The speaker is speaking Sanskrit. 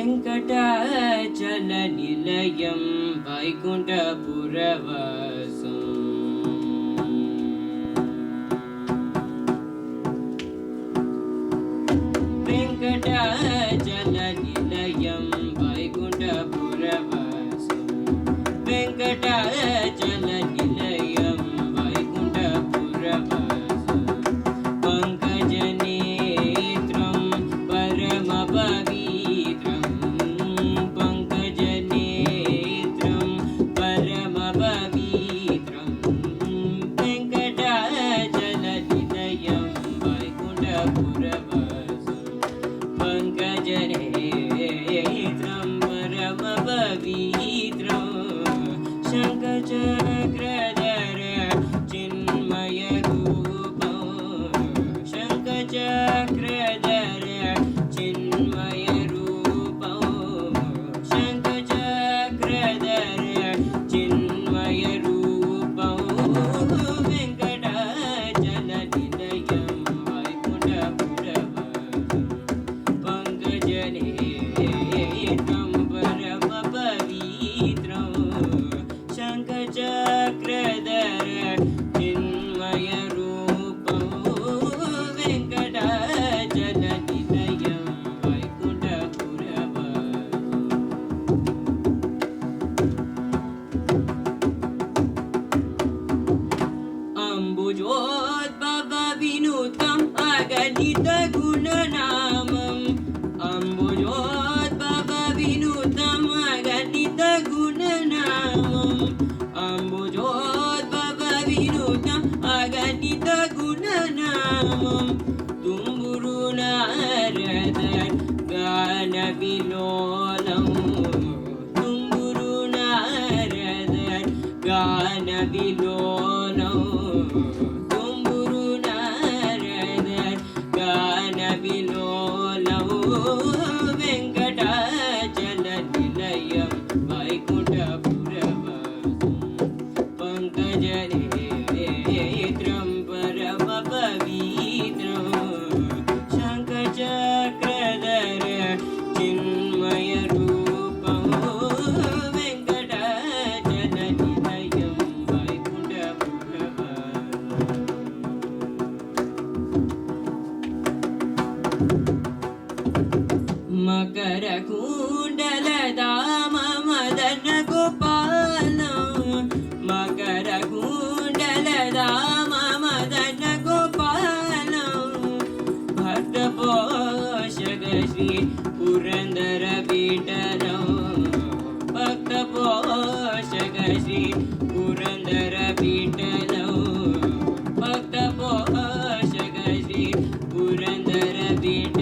वेङ्कटाचलनिलयं वैकुण्ठपुरवासम् वेङ्कटाचलनिलयं वैकुण्ठपुरवासम् वेङ्कटाचलनिलयं वैकुण्ठपुरवासम् पङ्कजनेत्रं परमपवित्रं पङ्कजनेत्रं परमपवित्रं वेङ्कटाचलनिलयं वैकुण्ठपुरवासम् पङ्कजनेत्रं परमपवित्रं शङ्खचक्रधर चिन्मयरूपं शङ्खचक्रधर चिन्मयरूपं शङ्खचक्रधर चिन्मयरूपं वेङ्कटाचलनिलयं वैकुण्ठपुरवासम् पङ्कजनेत्रं परमपवित्रं शङ्खचक्रधर चिन्मयरूपं वेङ्कटाचलनिलयं वैकुण्ठपुरवासम् अम्बुजोद्भवविनुतम् अगणितगुणनामम् अम्बुजोद्भवविनुतम् अगणितगुणनामम् अम्बुजोद्भवविनुतम् अगणितगुणनामम् तुम्बुरु नारद गानविलोलं तुम्बुरु नारद गानविलोलं तुम्बुरु नारद गानविलोलं वेङ्कटाचलनिलयं वैकुण्ठपुरवासम् पङ्कजनेत्रं परमपवित्रं शङ्खचक्रधर चिन्मयरूपं वेङ्कटाचलनिलयं वैकुण्ठपुरवासम् मकरकुण्डलधाम मदन गोपालं मकरकुण्डलधाम मदन गोपालं भक्तपोषक श्री पुरन्दर विठलं भक्तपोषक श्री पुरन्दर विठलं भक्तपोषक श्री पुरन्दर विठलं